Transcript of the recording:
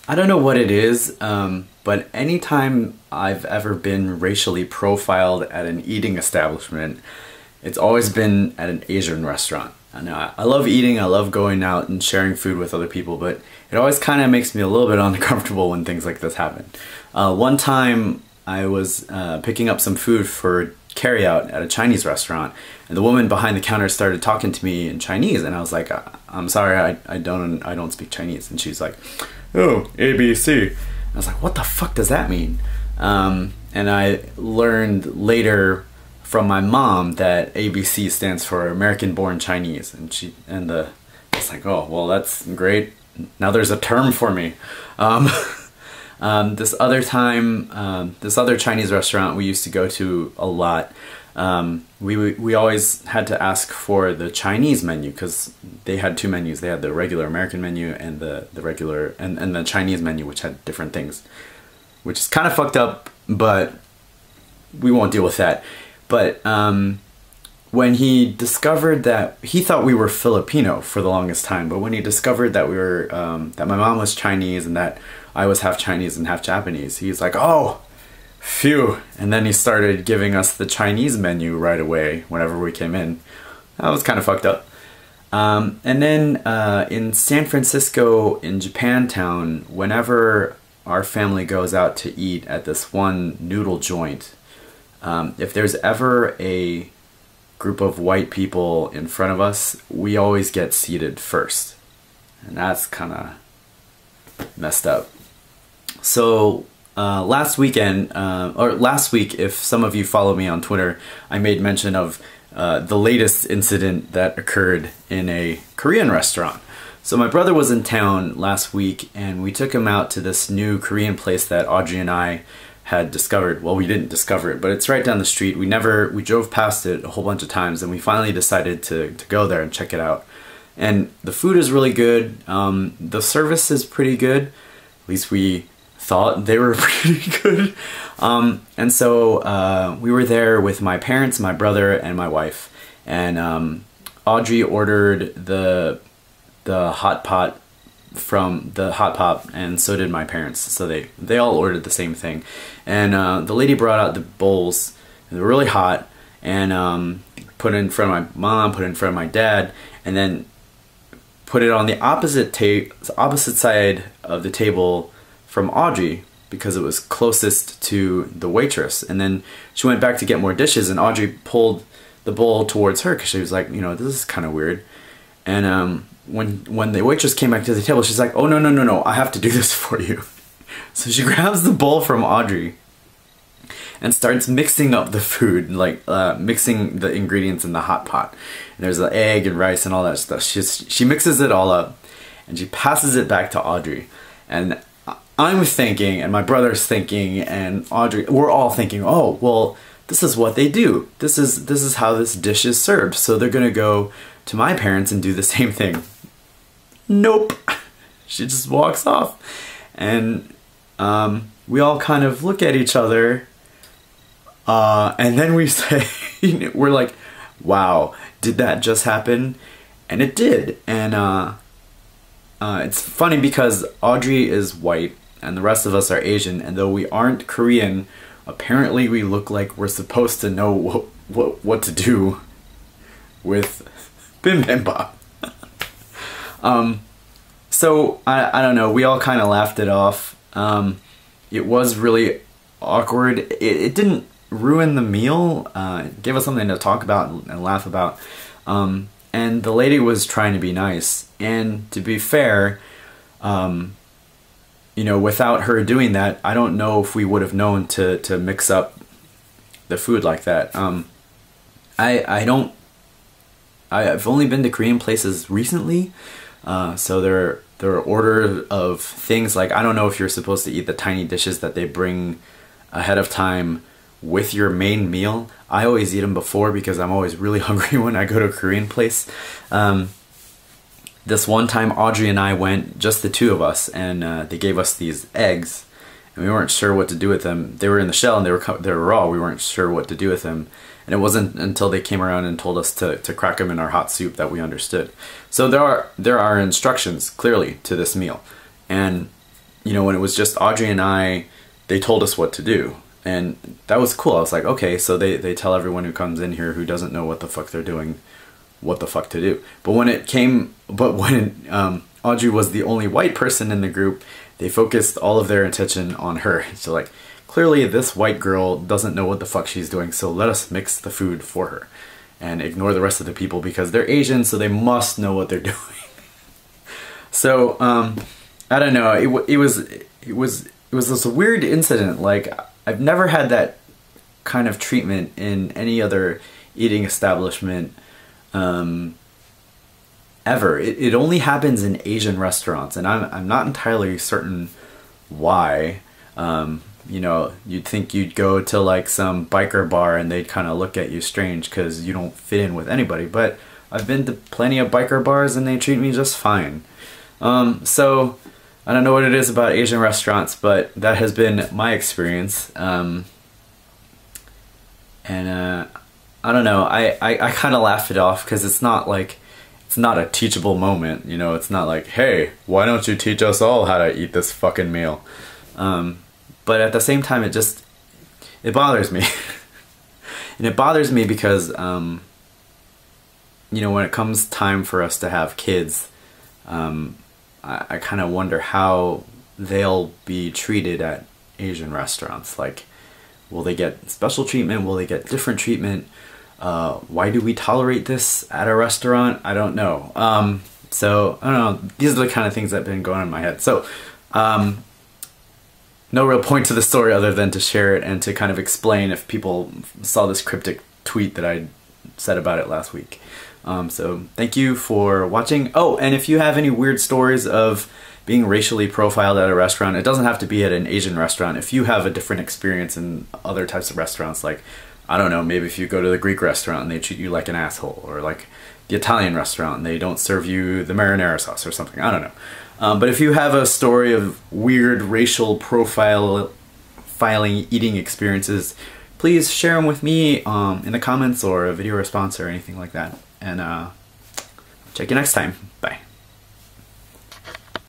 I don't know what it is, but anytime I've ever been racially profiled at an eating establishment, it's always been at an Asian restaurant. And I love eating, I love going out and sharing food with other people, but it always kind of makes me a little bit uncomfortable when things like this happen. One time I was picking up some food for carryout at a Chinese restaurant, and the woman behind the counter started talking to me in Chinese, and I was like, I'm sorry, I don't speak Chinese. And she's like, oh, ABC. I was like, what the fuck does that mean? And I learned later from my mom that ABC stands for American Born Chinese, and it's like, oh, well, that's great. Now there's a term for me. This other time, this other Chinese restaurant we used to go to a lot, we always had to ask for the Chinese menu because they had two menus. They had the regular American menu and the regular and the Chinese menu, which had different things, which is kind of fucked up, but we won't deal with that. But when he discovered that, he thought we were Filipino for the longest time, but when he discovered that we were that my mom was Chinese and that I was half Chinese and half Japanese, he's like, oh, phew. And then he started giving us the Chinese menu right away whenever we came in. That was kind of fucked up. And then in San Francisco, in Japantown, whenever our family goes out to eat at this one noodle joint, if there's ever a group of white people in front of us, we always get seated first. And that's kind of messed up. So last week, if some of you follow me on Twitter, I made mention of the latest incident that occurred in a Korean restaurant. So my brother was in town last week, and we took him out to this new Korean place that Audrey and I had discovered. Well, we didn't discover it, but it's right down the street. We drove past it a whole bunch of times, and we finally decided to go there and check it out. And the food is really good. The service is pretty good. At least we thought they were pretty good. And so we were there with my parents, my brother, and my wife. And Audrey ordered the hot pot from the hot pot, and so did my parents. So they all ordered the same thing. And the lady brought out the bowls. They were really hot, and put it in front of my mom, put it in front of my dad, and then put it on the opposite side of the table from Audrey, because it was closest to the waitress. And then she went back to get more dishes, and Audrey pulled the bowl towards her because she was like, you know, this is kind of weird. And when the waitress came back to the table, she's like, oh, no, I have to do this for you. So she grabs the bowl from Audrey and starts mixing up the food, like mixing the ingredients in the hot pot. And there's the egg and rice and all that stuff. She mixes it all up, and she passes it back to Audrey. And I'm thinking, and my brother's thinking, and Audrey, we're all thinking, oh, well, this is what they do. This is how this dish is served. So they're gonna go to my parents and do the same thing. Nope. She just walks off. And we all kind of look at each other, and then we say, we're like, wow, did that just happen? And it did. And it's funny because Audrey is white and the rest of us are Asian, and though we aren't Korean, apparently we look like we're supposed to know what to do with bibimbap. So I don't know, we all kind of laughed it off. It was really awkward. It didn't ruin the meal. It gave us something to talk about and laugh about. And the lady was trying to be nice. And to be fair, you know, without her doing that, I don't know if we would have known to mix up the food like that. I've only been to Korean places recently, so there are order of things like, I don't know if you're supposed to eat the tiny dishes that they bring ahead of time with your main meal. I always eat them before because I'm always really hungry when I go to a Korean place. This one time Audrey and I went, just the two of us, and they gave us these eggs, and we weren't sure what to do with them. They were in the shell and they were raw. We weren't sure what to do with them. And it wasn't until they came around and told us to crack them in our hot soup that we understood. So there are instructions clearly to this meal. And you know, when it was just Audrey and I, they told us what to do. And that was cool. I was like, okay, so they tell everyone who comes in here who doesn't know what the fuck they're doing, what the fuck to do. But when Audrey was the only white person in the group, they focused all of their attention on her. So like, clearly this white girl doesn't know what the fuck she's doing, so let us mix the food for her. And ignore the rest of the people because they're Asian, so they must know what they're doing. So, I don't know, it was this weird incident. Like, I've never had that kind of treatment in any other eating establishment ever. It only happens in Asian restaurants, and I'm not entirely certain why. You know, you'd think you'd go to like some biker bar and they'd kind of look at you strange because you don't fit in with anybody, but I've been to plenty of biker bars and they treat me just fine. So I don't know what it is about Asian restaurants, but that has been my experience. I don't know, I kind of laughed it off because it's not like, it's not a teachable moment, you know, it's not like, hey, why don't you teach us all how to eat this fucking meal? But at the same time, it bothers me. And it bothers me because, you know, when it comes time for us to have kids, I kind of wonder how they'll be treated at Asian restaurants. Like, will they get special treatment? Will they get different treatment? Why do we tolerate this at a restaurant? I don't know. So, I don't know. These are the kind of things that have been going on in my head. So, no real point to the story other than to share it and to kind of explain if people saw this cryptic tweet that I said about it last week. So thank you for watching. Oh, and if you have any weird stories of being racially profiled at a restaurant, it doesn't have to be at an Asian restaurant. If you have a different experience in other types of restaurants, like, I don't know, maybe if you go to the Greek restaurant and they treat you like an asshole, or like the Italian restaurant and they don't serve you the marinara sauce or something, I don't know. But if you have a story of weird racial profiling eating experiences, please share them with me in the comments or a video response or anything like that. And check you next time. Bye.